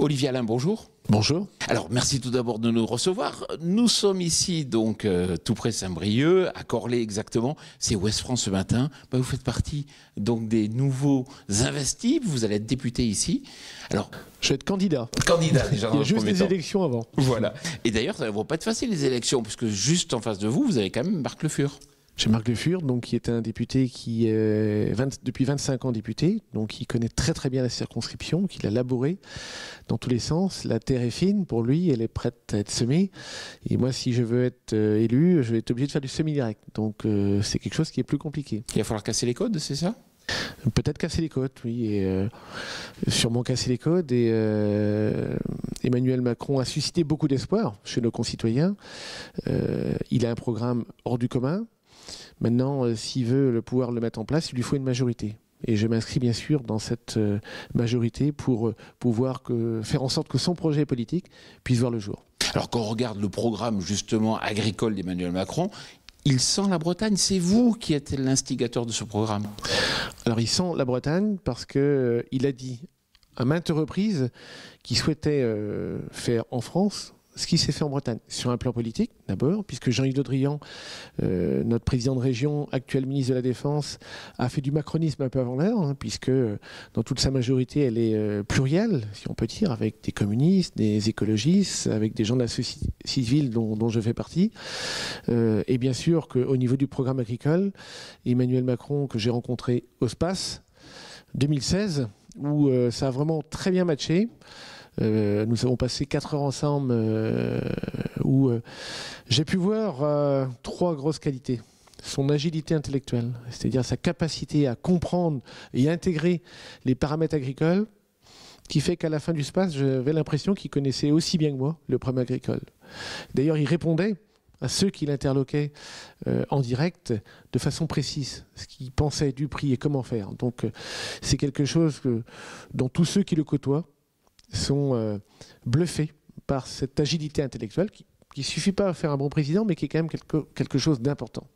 Olivier Alain, bonjour. Bonjour. Alors, merci tout d'abord de nous recevoir. Nous sommes ici, donc, tout près de Saint-Brieuc, à Corlay exactement. C'est Ouest France ce matin. Vous faites partie, donc, des nouveaux investis. Vous allez être député ici. Alors, je vais être candidat. Candidat, déjà. Il y a juste les élections avant. Voilà. Et d'ailleurs, ça ne va pas être facile, les élections, puisque juste en face de vous, vous avez quand même Marc Le Fur. J'ai Marc Le Fur, donc, qui est un député qui est depuis 25 ans député, donc qui connaît très très bien la circonscription, qui l'a labourée dans tous les sens. La terre est fine pour lui, elle est prête à être semée. Et moi, si je veux être élu, je vais être obligé de faire du semi-direct. Donc c'est quelque chose qui est plus compliqué. Il va falloir casser les codes, c'est ça ? Peut-être casser les codes, oui, et sûrement casser les codes. Et Emmanuel Macron a suscité beaucoup d'espoir chez nos concitoyens. Il a un programme hors du commun. Maintenant, s'il veut pouvoir le mettre en place, il lui faut une majorité. Et je m'inscris bien sûr dans cette majorité pour pouvoir faire en sorte que son projet politique puisse voir le jour. Alors quand on regarde le programme justement agricole d'Emmanuel Macron, il sent la Bretagne. C'est vous qui êtes l'instigateur de ce programme. Alors il sent la Bretagne parce qu'il a dit à maintes reprises qu'il souhaitait faire en France ce qui s'est fait en Bretagne, sur un plan politique d'abord, puisque Jean-Yves Le Drian, notre président de région, actuel ministre de la Défense, a fait du macronisme un peu avant l'heure, hein, puisque dans toute sa majorité, elle est plurielle, si on peut dire, avec des communistes, des écologistes, avec des gens de la société civile dont je fais partie. Et bien sûr qu'au niveau du programme agricole, Emmanuel Macron, que j'ai rencontré au SPACE 2016, où ça a vraiment très bien matché. Nous avons passé 4 heures ensemble où j'ai pu voir 3 grosses qualités. Son agilité intellectuelle, c'est-à-dire sa capacité à comprendre et intégrer les paramètres agricoles, qui fait qu'à la fin du SPACE, j'avais l'impression qu'il connaissait aussi bien que moi le problème agricole. D'ailleurs, il répondait à ceux qui l'interloquaient en direct de façon précise, ce qu'il pensait du prix et comment faire. Donc c'est quelque chose dont tous ceux qui le côtoient sont bluffés par cette agilité intellectuelle qui ne suffit pas à faire un bon président, mais qui est quand même quelque chose d'important.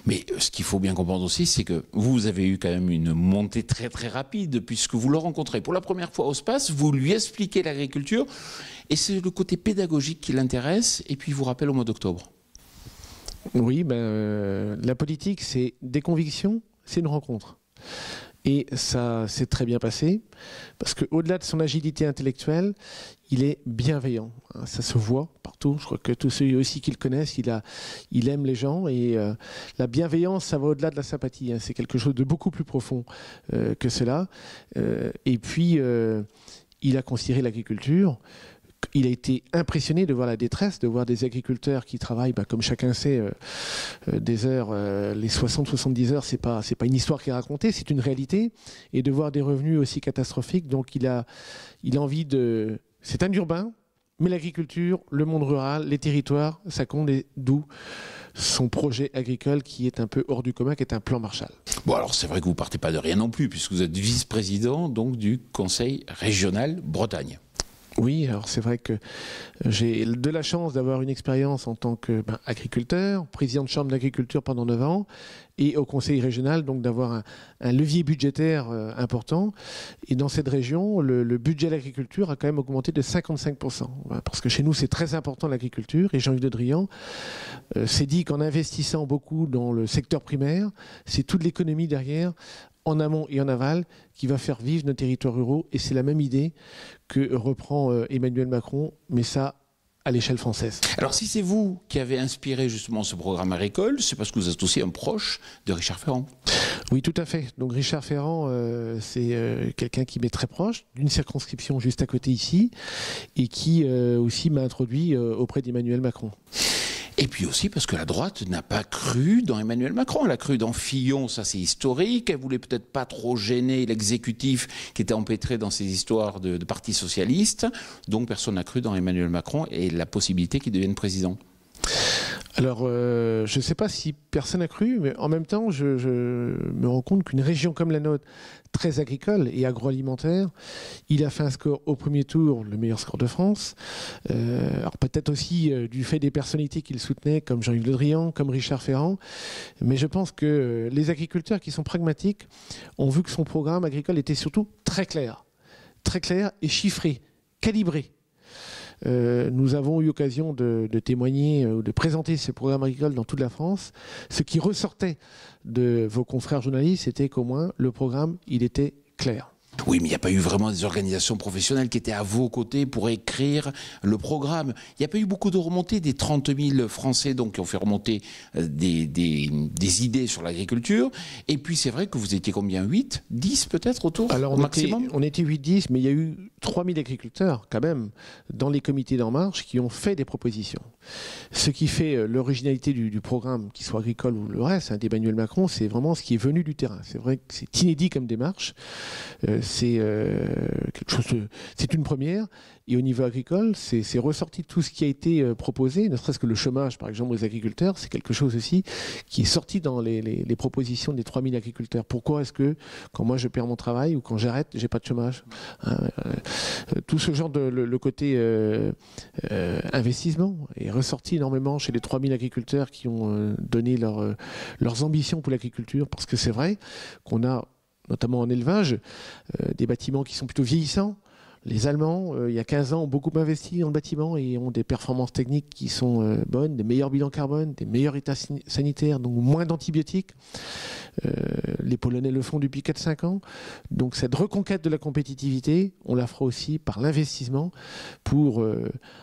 Mais ce qu'il faut bien comprendre aussi, c'est que vous avez eu quand même une montée très très rapide, puisque vous le rencontrez pour la première fois au SPACE, vous lui expliquez l'agriculture, et c'est le côté pédagogique qui l'intéresse, et puis il vous rappelle au mois d'octobre. Oui, la politique, c'est des convictions, c'est une rencontre. Et ça s'est très bien passé, parce qu'au-delà de son agilité intellectuelle, il est bienveillant. Ça se voit partout. Je crois que tous ceux aussi qui le connaissent, il aime les gens. Et la bienveillance, ça va au-delà de la sympathie. C'est quelque chose de beaucoup plus profond que cela. Et puis, il a considéré l'agriculture. Il a été impressionné de voir la détresse, de voir des agriculteurs qui travaillent, comme chacun sait, des heures, les 60-70 heures, c'est pas une histoire qui est racontée, c'est une réalité, et de voir des revenus aussi catastrophiques. Donc il a envie de... C'est un urbain, mais l'agriculture, le monde rural, les territoires, ça compte, et d'où son projet agricole qui est un peu hors du commun, qui est un plan Marshall. Bon, alors c'est vrai que vous partez pas de rien non plus, puisque vous êtes vice-président donc du Conseil régional Bretagne. Oui, alors c'est vrai que j'ai de la chance d'avoir une expérience en tant qu'agriculteur, président de chambre d'agriculture pendant 9 ans, et au conseil régional, donc d'avoir un levier budgétaire important. Et dans cette région, le budget de l'agriculture a quand même augmenté de 55%. Parce que chez nous, c'est très important l'agriculture. Et Jean-Yves Le Drian s'est dit qu'en investissant beaucoup dans le secteur primaire, c'est toute l'économie derrière, en amont et en aval, qui va faire vivre nos territoires ruraux. Et c'est la même idée que reprend Emmanuel Macron, mais ça à l'échelle française. Alors si c'est vous qui avez inspiré justement ce programme agricole, c'est parce que vous êtes aussi un proche de Richard Ferrand. Oui, tout à fait. Donc Richard Ferrand, c'est quelqu'un qui m'est très proche, d'une circonscription juste à côté ici, et qui aussi m'a introduit auprès d'Emmanuel Macron. Et puis aussi parce que la droite n'a pas cru dans Emmanuel Macron. Elle a cru dans Fillon, ça c'est historique. Elle voulait peut-être pas trop gêner l'exécutif qui était empêtré dans ces histoires de parti socialiste. Donc personne n'a cru dans Emmanuel Macron et la possibilité qu'il devienne président. Alors, je ne sais pas si personne n'a cru, mais en même temps, je me rends compte qu'une région comme la nôtre, très agricole et agroalimentaire, il a fait un score au premier tour, le meilleur score de France. Alors peut-être aussi du fait des personnalités qu'il soutenait, comme Jean-Yves Le Drian, comme Richard Ferrand. Mais je pense que les agriculteurs qui sont pragmatiques ont vu que son programme agricole était surtout très clair et chiffré. calibré. Nous avons eu l'occasion de témoigner ou de présenter ces programmes agricoles dans toute la France. Ce qui ressortait de vos confrères journalistes, c'était qu'au moins le programme, il était clair. Oui, mais il n'y a pas eu vraiment des organisations professionnelles qui étaient à vos côtés pour écrire le programme. Il n'y a pas eu beaucoup de remontées des 30 000 Français donc, qui ont fait remonter des idées sur l'agriculture. Et puis c'est vrai que vous étiez combien, 8, 10 peut-être autour? Alors au maximum? On était 8-10, mais il y a eu 3 000 agriculteurs quand même dans les comités d'En Marche qui ont fait des propositions. Ce qui fait l'originalité du programme, qu'il soit agricole ou le reste, hein, d'Emmanuel Macron, c'est vraiment ce qui est venu du terrain. C'est vrai que c'est inédit comme démarche. C'est une première. Et au niveau agricole, c'est ressorti tout ce qui a été proposé, ne serait-ce que le chômage, par exemple, aux agriculteurs, c'est quelque chose aussi qui est sorti dans les propositions des 3 000 agriculteurs. Pourquoi est-ce que, quand moi je perds mon travail ou quand j'arrête, j'ai pas de chômage, hein, tout ce genre le côté investissement est ressorti énormément chez les 3 000 agriculteurs qui ont donné leurs ambitions pour l'agriculture, parce que c'est vrai qu'on a, notamment en élevage, des bâtiments qui sont plutôt vieillissants. Les Allemands, il y a 15 ans, ont beaucoup investi dans le bâtiment et ont des performances techniques qui sont bonnes, des meilleurs bilans carbone, des meilleurs états sanitaires, donc moins d'antibiotiques. Les Polonais le font depuis 4-5 ans. Donc cette reconquête de la compétitivité, on la fera aussi par l'investissement pour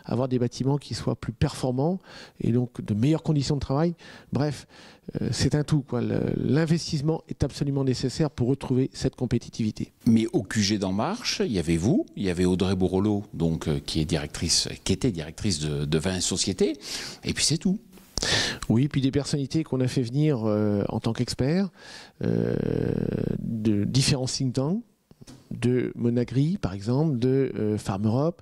avoir des bâtiments qui soient plus performants et donc de meilleures conditions de travail. Bref, c'est un tout, quoi. L'investissement est absolument nécessaire pour retrouver cette compétitivité. Mais au QG d'En Marche, il y avait vous, il y avait Audrey Bourrelot, donc, qui était directrice de 20 sociétés, et puis c'est tout. Oui, puis des personnalités qu'on a fait venir en tant qu'experts de différents think tanks, de Monagri, par exemple, de Farm Europe,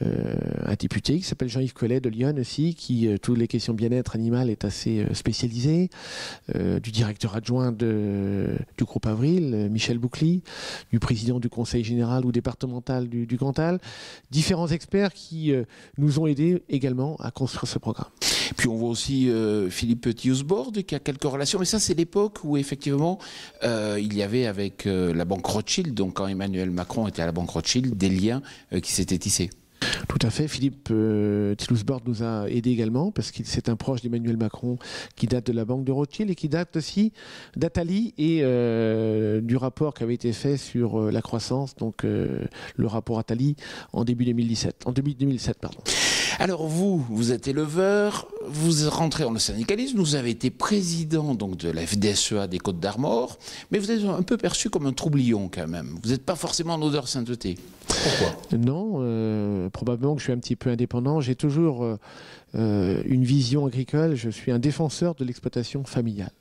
un député qui s'appelle Jean-Yves Collet de Lyon aussi, qui, toutes les questions bien-être animal, est assez spécialisé, du directeur adjoint du groupe Avril, Michel Boucly, du président du conseil général ou départemental du Cantal, différents experts qui nous ont aidés également à construire ce programme. Puis on voit aussi Philippe Petit-Housbord qui a quelques relations, mais ça c'est l'époque où effectivement il y avait avec la banque Rothschild, donc quand Emmanuel Macron était à la banque Rothschild, des liens qui s'étaient tissés. Tout à fait. Philippe Petit-Housbord nous a aidés également parce que c'est un proche d'Emmanuel Macron qui date de la banque de Rothschild et qui date aussi d'Atali et du rapport qui avait été fait sur la croissance, donc le rapport Attali en début 2017. Alors vous êtes éleveur, vous rentrez en syndicalisme, vous avez été président donc, de la FDSEA des Côtes-d'Armor, mais vous êtes un peu perçu comme un troublion quand même. Vous n'êtes pas forcément en odeur sainteté. Pourquoi? Non, probablement que je suis un petit peu indépendant. J'ai toujours une vision agricole. Je suis un défenseur de l'exploitation familiale.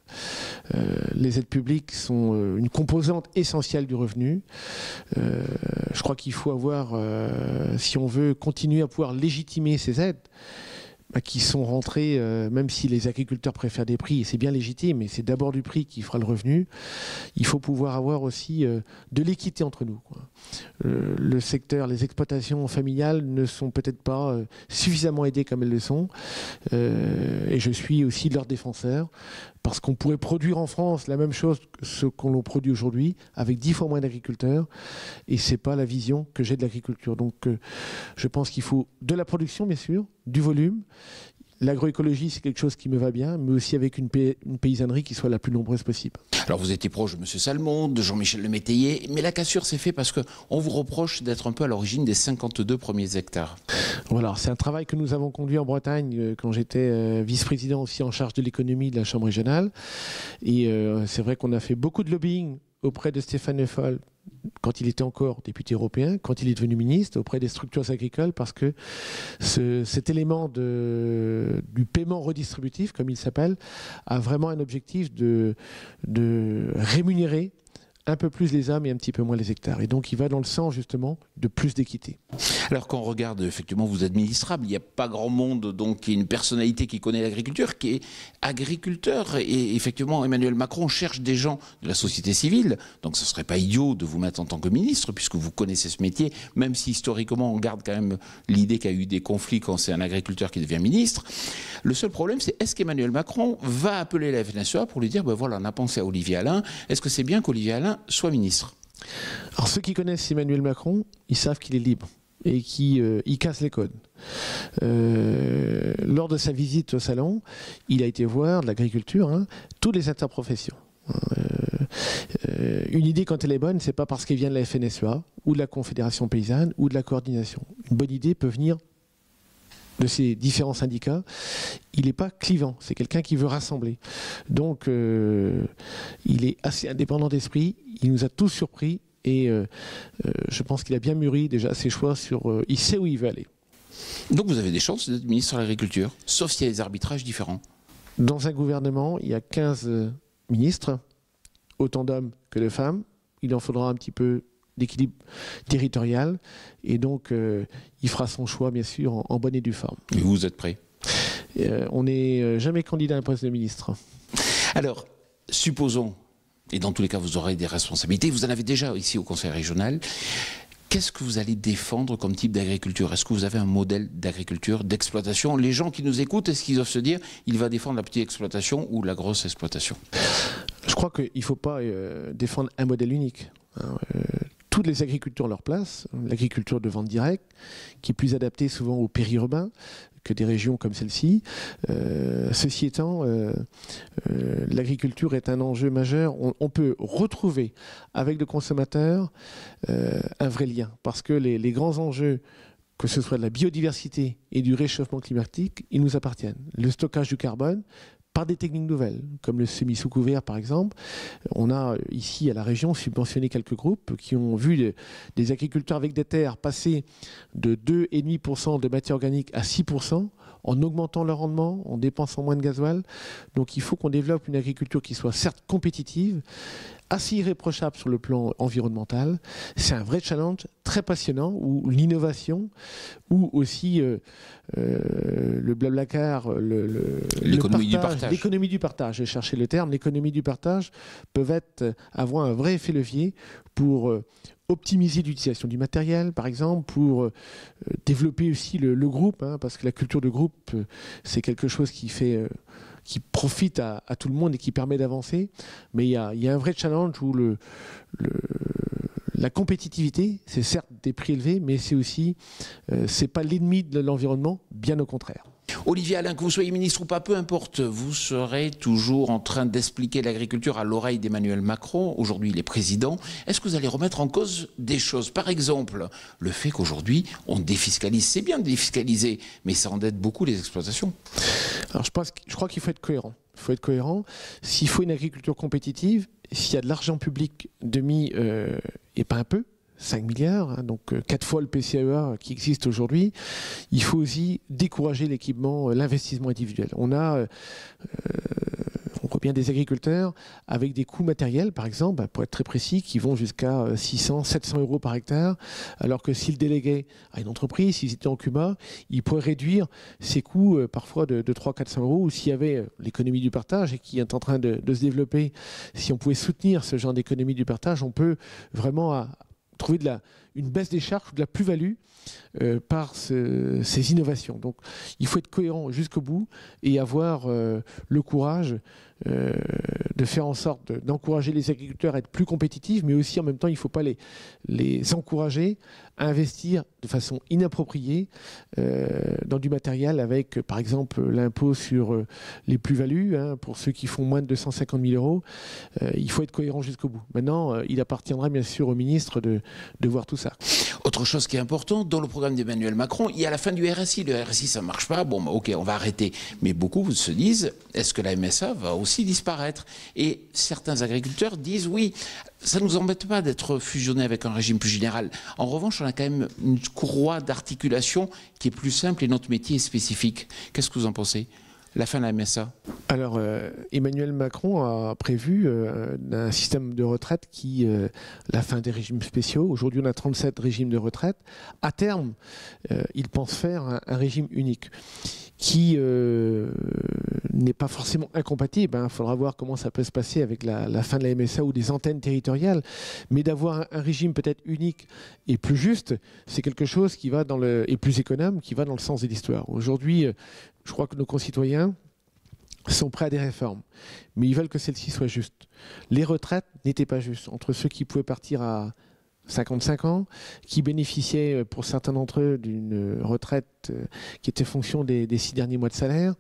Les aides publiques sont une composante essentielle du revenu. Je crois qu'il faut avoir, si on veut continuer à pouvoir légitimer ces aides, qui sont rentrées, même si les agriculteurs préfèrent des prix, et c'est bien légitime, mais c'est d'abord du prix qui fera le revenu, il faut pouvoir avoir aussi de l'équité entre nous, quoi. Le secteur, les exploitations familiales ne sont peut-être pas suffisamment aidées comme elles le sont, et je suis aussi leur défenseur, parce qu'on pourrait produire en France la même chose que ce qu'on produit aujourd'hui, avec 10 fois moins d'agriculteurs, et c'est pas la vision que j'ai de l'agriculture. Donc je pense qu'il faut de la production, bien sûr, du volume. L'agroécologie, c'est quelque chose qui me va bien, mais aussi avec une paysannerie qui soit la plus nombreuse possible. Alors vous étiez proche de M. Salmon, de Jean-Michel Lemétayer, mais la cassure s'est faite parce qu'on vous reproche d'être un peu à l'origine des 52 premiers hectares. Voilà, c'est un travail que nous avons conduit en Bretagne quand j'étais vice-président aussi en charge de l'économie de la Chambre régionale. Et c'est vrai qu'on a fait beaucoup de lobbying auprès de Stéphane Le Foll, quand il était encore député européen, quand il est devenu ministre, auprès des structures agricoles, parce que cet élément du paiement redistributif, comme il s'appelle, a vraiment un objectif de rémunérer un peu plus les âmes et un petit peu moins les hectares. Et donc il va dans le sens justement de plus d'équité. Alors quand on regarde, effectivement, vous êtes administrable, il n'y a pas grand monde, donc une personnalité qui connaît l'agriculture, qui est agriculteur. Et effectivement, Emmanuel Macron cherche des gens de la société civile. Donc ce ne serait pas idiot de vous mettre en tant que ministre, puisque vous connaissez ce métier, même si historiquement on garde quand même l'idée qu'il y a eu des conflits quand c'est un agriculteur qui devient ministre. Le seul problème, c'est est-ce qu'Emmanuel Macron va appeler la FNSEA pour lui dire, ben voilà, on a pensé à Olivier Allain, est-ce que c'est bien qu'Olivier Allain soit ministre? Alors ceux qui connaissent Emmanuel Macron, ils savent qu'il est libre. et qui il casse les codes. Lors de sa visite au salon, il a été voir de l'agriculture, hein, toutes les interprofessions. Une idée, quand elle est bonne, c'est pas parce qu'elle vient de la FNSEA ou de la Confédération paysanne ou de la coordination. Une bonne idée peut venir de ces différents syndicats. Il n'est pas clivant, c'est quelqu'un qui veut rassembler. Donc il est assez indépendant d'esprit, il nous a tous surpris et je pense qu'il a bien mûri déjà ses choix sur... il sait où il veut aller. Donc vous avez des chances d'être ministre de l'Agriculture, sauf s'il y a des arbitrages différents. Dans un gouvernement, il y a 15 ministres, autant d'hommes que de femmes. Il en faudra un petit peu d'équilibre territorial. Et donc, il fera son choix, bien sûr, en bonne et due forme. Et vous êtes prêt? On n'est jamais candidat à un poste de ministre. Alors, supposons, et dans tous les cas, vous aurez des responsabilités, vous en avez déjà ici au Conseil régional. Qu'est-ce que vous allez défendre comme type d'agriculture? Est-ce que vous avez un modèle d'agriculture, d'exploitation? Les gens qui nous écoutent, est-ce qu'ils doivent se dire il va défendre la petite exploitation ou la grosse exploitation? Je crois qu'il ne faut pas défendre un modèle unique. Tous les agriculteurs ont leur place. L'agriculture de vente directe, qui est plus adaptée souvent aux périurbains que des régions comme celle-ci. Ceci étant, l'agriculture est un enjeu majeur. On peut retrouver avec le consommateur un vrai lien. Parce que les grands enjeux, que ce soit de la biodiversité et du réchauffement climatique, ils nous appartiennent. Le stockage du carbone, par des techniques nouvelles, comme le semi-sous-couvert par exemple. On a ici à la région subventionné quelques groupes qui ont vu des agriculteurs avec des terres passer de 2,5% de matière organique à 6%, en augmentant leur rendement, en dépensant moins de gasoil. Donc il faut qu'on développe une agriculture qui soit certes compétitive, assez irréprochable sur le plan environnemental. C'est un vrai challenge très passionnant où l'innovation, ou aussi le blablacar, l'économie du partage. L'économie du partage, j'ai cherché le terme, l'économie du partage peuvent avoir un vrai effet levier pour optimiser l'utilisation du matériel, par exemple, pour développer aussi le groupe, hein, parce que la culture de groupe, c'est quelque chose qui profite à tout le monde et qui permet d'avancer. Mais il y a un vrai challenge où la compétitivité, c'est certes des prix élevés, mais c'est aussi, c'est pas l'ennemi de l'environnement, bien au contraire. Olivier Alain, que vous soyez ministre ou pas, peu importe, vous serez toujours en train d'expliquer l'agriculture à l'oreille d'Emmanuel Macron. Aujourd'hui, il est président. Est-ce que vous allez remettre en cause des choses? Par exemple, le fait qu'aujourd'hui, on défiscalise. C'est bien de défiscaliser, mais ça endette beaucoup les exploitations. Alors, je crois qu'il faut être cohérent. Il faut être cohérent. S'il faut une agriculture compétitive, s'il y a de l'argent public demi, et pas un peu, 5 milliards, hein, donc 4 fois le PCAEA qui existe aujourd'hui, il faut aussi décourager l'équipement, l'investissement individuel. On voit bien des agriculteurs avec des coûts matériels, par exemple, pour être très précis, qui vont jusqu'à 600, 700 euros par hectare, alors que s'ils déléguaient à une entreprise, s'ils étaient en CUMA, ils pourraient réduire ces coûts parfois de 300-400 euros, ou s'il y avait l'économie du partage, et qui est en train de se développer, si on pouvait soutenir ce genre d'économie du partage, on peut vraiment trouver une baisse des charges ou de la plus-value par ces innovations. Donc il faut être cohérent jusqu'au bout et avoir le courage de faire en sorte d'encourager les agriculteurs à être plus compétitifs, mais aussi en même temps il ne faut pas les encourager à investir de façon inappropriée dans du matériel avec par exemple l'impôt sur les plus-values, hein, pour ceux qui font moins de 250 000 euros. Il faut être cohérent jusqu'au bout. Maintenant, il appartiendra bien sûr au ministre de voir tout ça. Autre chose qui est importante, dans le programme d'Emmanuel Macron, il y a la fin du RSI. Le RSI, ça ne marche pas, bon, ok, on va arrêter. Mais beaucoup se disent, est-ce que la MSA va aussi disparaître? Et certains agriculteurs disent, oui, ça ne nous embête pas d'être fusionné avec un régime plus général. En revanche, on a quand même une courroie d'articulation qui est plus simple et notre métier est spécifique. Qu'est-ce que vous en pensez? La fin de la MSA? Alors, Emmanuel Macron a prévu un système de retraite la fin des régimes spéciaux. Aujourd'hui, on a 37 régimes de retraite. À terme, il pense faire un régime unique qui n'est pas forcément incompatible. Il faudra voir comment ça peut se passer avec la fin de la MSA ou des antennes territoriales. Mais d'avoir un régime peut-être unique et plus juste, c'est quelque chose qui va et plus économe, qui va dans le sens de l'histoire. Aujourd'hui, je crois que nos concitoyens sont prêts à des réformes, mais ils veulent que celles-ci soient justes. Les retraites n'étaient pas justes entre ceux qui pouvaient partir à 55 ans, qui bénéficiaient pour certains d'entre eux d'une retraite qui était fonction des 6 derniers mois de salaire.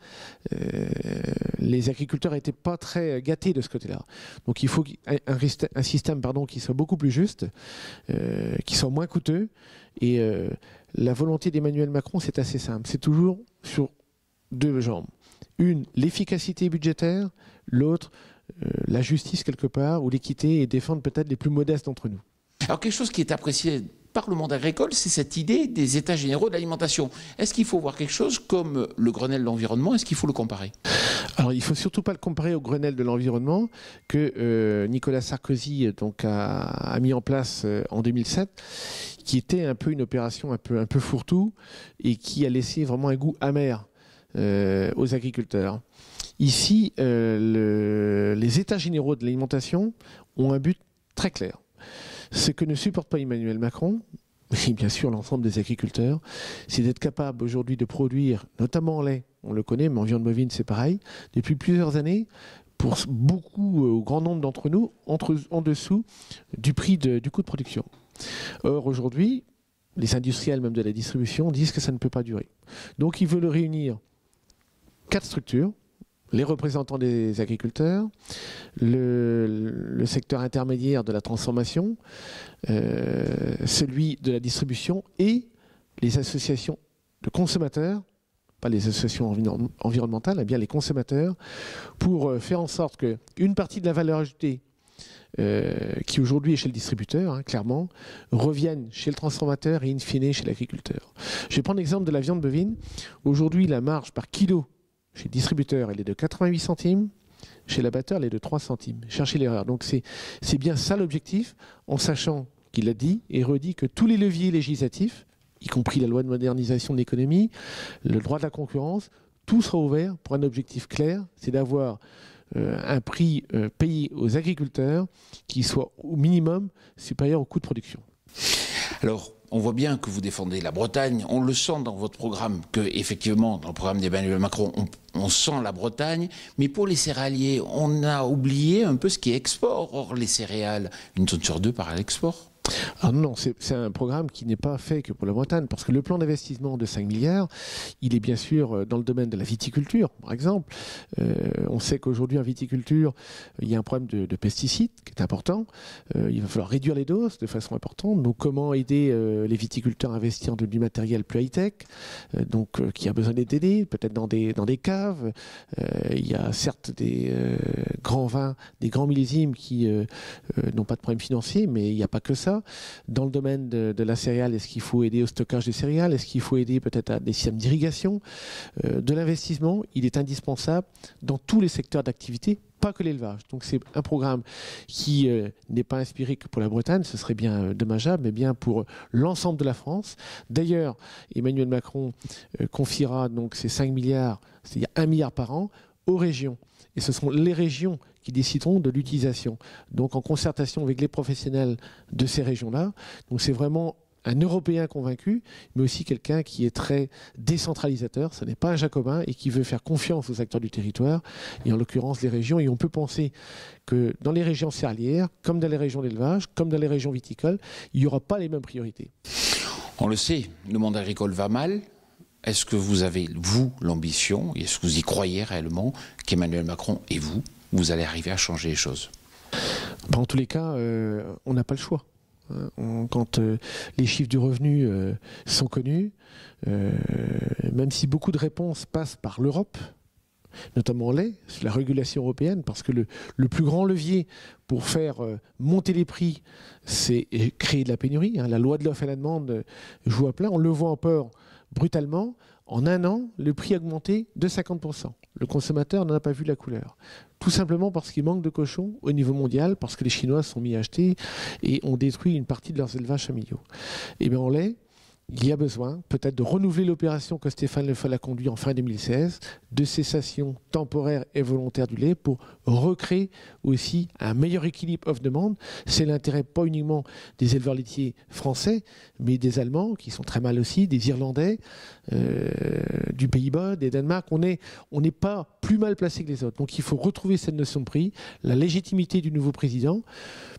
Les agriculteurs n'étaient pas très gâtés de ce côté-là. Donc il faut un système qui soit beaucoup plus juste, qui soit moins coûteux. Et la volonté d'Emmanuel Macron, c'est assez simple. C'est toujours sur 2 jambes. Une, l'efficacité budgétaire, l'autre, la justice quelque part, ou l'équité, et défendre peut-être les plus modestes d'entre nous. Alors quelque chose qui est apprécié par le monde agricole, c'est cette idée des états généraux de l'alimentation. Est-ce qu'il faut voir quelque chose comme le Grenelle de l'environnement? Est-ce qu'il faut le comparer? Alors il ne faut surtout pas le comparer au Grenelle de l'environnement que Nicolas Sarkozy a mis en place en 2007, qui était un peu une opération un peu fourre-tout et qui a laissé vraiment un goût amer aux agriculteurs. Ici, les états généraux de l'alimentation ont un but très clair. Ce que ne supporte pas Emmanuel Macron, et bien sûr l'ensemble des agriculteurs, c'est d'être capable aujourd'hui de produire, notamment en lait, on le connaît, mais en viande bovine c'est pareil, depuis plusieurs années, pour beaucoup, au grand nombre d'entre nous, en dessous du prix du coût de production. Or aujourd'hui, les industriels même de la distribution disent que ça ne peut pas durer. Donc ils veulent réunir 4 structures, les représentants des agriculteurs, le secteur intermédiaire de la transformation, celui de la distribution et les associations de consommateurs, pas les associations environnementales, mais bien les consommateurs, pour faire en sorte qu'une partie de la valeur ajoutée qui aujourd'hui est chez le distributeur, clairement, revienne chez le transformateur et in fine chez l'agriculteur. Je vais prendre l'exemple de la viande bovine. Aujourd'hui, la marge par kilo chez le distributeur, elle est de 88 centimes. Chez l'abatteur, elle est de 3 centimes. Cherchez l'erreur. Donc c'est bien ça l'objectif, en sachant qu'il a dit et redit que tous les leviers législatifs, y compris la loi de modernisation de l'économie, le droit de la concurrence, tout sera ouvert pour un objectif clair, c'est d'avoir un prix payé aux agriculteurs qui soit au minimum supérieur au coût de production. Alors, on voit bien que vous défendez la Bretagne, on le sent dans votre programme, que effectivement, dans le programme d'Emmanuel Macron, on sent la Bretagne, mais pour les céréaliers, on a oublié un peu ce qui est export. Or, les céréales, 1 tonne sur 2 part à l'export. Ah non, c'est un programme qui n'est pas fait que pour la Bretagne, parce que le plan d'investissement de 5 milliards, il est bien sûr dans le domaine de la viticulture, par exemple. On sait qu'aujourd'hui, en viticulture, il y a un problème de pesticides qui est important. Il va falloir réduire les doses de façon importante. Donc, comment aider les viticulteurs à investir dans du matériel plus high-tech, qui a besoin d'être aidé, peut-être dans des caves. Il y a certes des grands vins, des grands millésimes qui n'ont pas de problème financier, mais il n'y a pas que ça. Dans le domaine de la céréale, est-ce qu'il faut aider au stockage des céréales? Est-ce qu'il faut aider peut-être à des systèmes d'irrigation? De l'investissement, il est indispensable dans tous les secteurs d'activité, pas que l'élevage. Donc c'est un programme qui n'est pas inspiré que pour la Bretagne, ce serait bien dommageable, mais bien pour l'ensemble de la France. D'ailleurs, Emmanuel Macron confiera donc ces 5 milliards, c'est-à-dire 1 milliard par an, aux régions. Et ce seront les régions qui décideront de l'utilisation. Donc en concertation avec les professionnels de ces régions-là. Donc c'est vraiment un Européen convaincu, mais aussi quelqu'un qui est très décentralisateur. Ce n'est pas un jacobin et qui veut faire confiance aux acteurs du territoire, et en l'occurrence les régions. Et on peut penser que dans les régions céréalières, comme dans les régions d'élevage, comme dans les régions viticoles, il n'y aura pas les mêmes priorités. On le sait, le monde agricole va mal. Est-ce que vous avez, vous, l'ambition, et est-ce que vous y croyez réellement, qu'Emmanuel Macron et vous allez arriver à changer les choses? En tous les cas, on n'a pas le choix. Quand les chiffres du revenu sont connus, même si beaucoup de réponses passent par l'Europe, notamment en lait, la régulation européenne, parce que le plus grand levier pour faire monter les prix, c'est créer de la pénurie. La loi de l'offre et la demande joue à plein. On le voit en peur brutalement. En 1 an, le prix a augmenté de 50%. Le consommateur n'en a pas vu la couleur. Tout simplement parce qu'il manque de cochons au niveau mondial, parce que les Chinois se sont mis à acheter et ont détruit une partie de leurs élevages familiaux. Et bien en lait, il y a besoin peut-être de renouveler l'opération que Stéphane Le Foll a conduite en fin 2016, de cessation temporaire et volontaire du lait pour recréer aussi un meilleur équilibre offre-demande. C'est l'intérêt pas uniquement des éleveurs laitiers français, mais des Allemands qui sont très mal aussi, des Irlandais, du Pays-Bas, des Danemark. On n'est pas plus mal placé que les autres. Donc il faut retrouver cette notion de prix, la légitimité du nouveau président.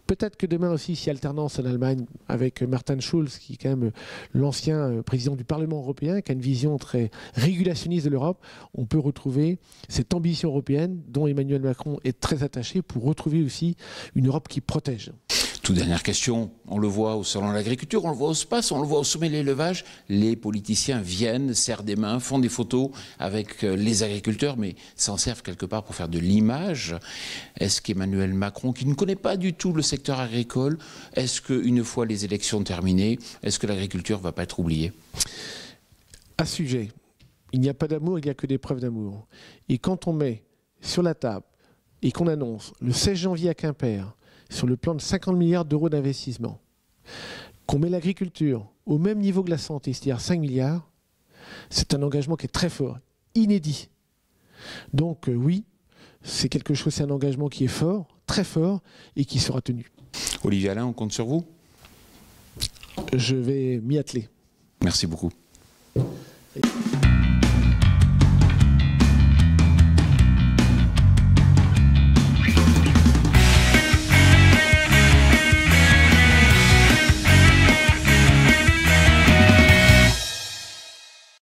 Peut-être que demain aussi, s'il y a alternance en Allemagne avec Martin Schulz, qui est quand même l'ancien président du Parlement européen, qui a une vision très régulationniste de l'Europe, on peut retrouver cette ambition européenne dont Emmanuel Macron est très attaché pour retrouver aussi une Europe qui protège. Toute dernière question, on le voit au salon de l'agriculture, on le voit au SPACE, on le voit au sommet de l'élevage, les politiciens viennent, serrent des mains, font des photos avec les agriculteurs, mais s'en servent quelque part pour faire de l'image. Est-ce qu'Emmanuel Macron, qui ne connaît pas du tout le secteur agricole, est-ce qu'une fois les élections terminées, est-ce que l'agriculture ne va pas être oubliée? À ce sujet, il n'y a pas d'amour, il n'y a que des preuves d'amour. Et quand on met sur la table et qu'on annonce le 16 janvier à Quimper, sur le plan de 50 milliards d'euros d'investissement, qu'on met l'agriculture au même niveau que la santé, c'est-à-dire 5 milliards, c'est un engagement qui est très fort, inédit. Donc oui, c'est quelque chose, c'est un engagement qui est fort, très fort, et qui sera tenu. Olivier Alain, on compte sur vous? Je vais m'y atteler. Merci beaucoup.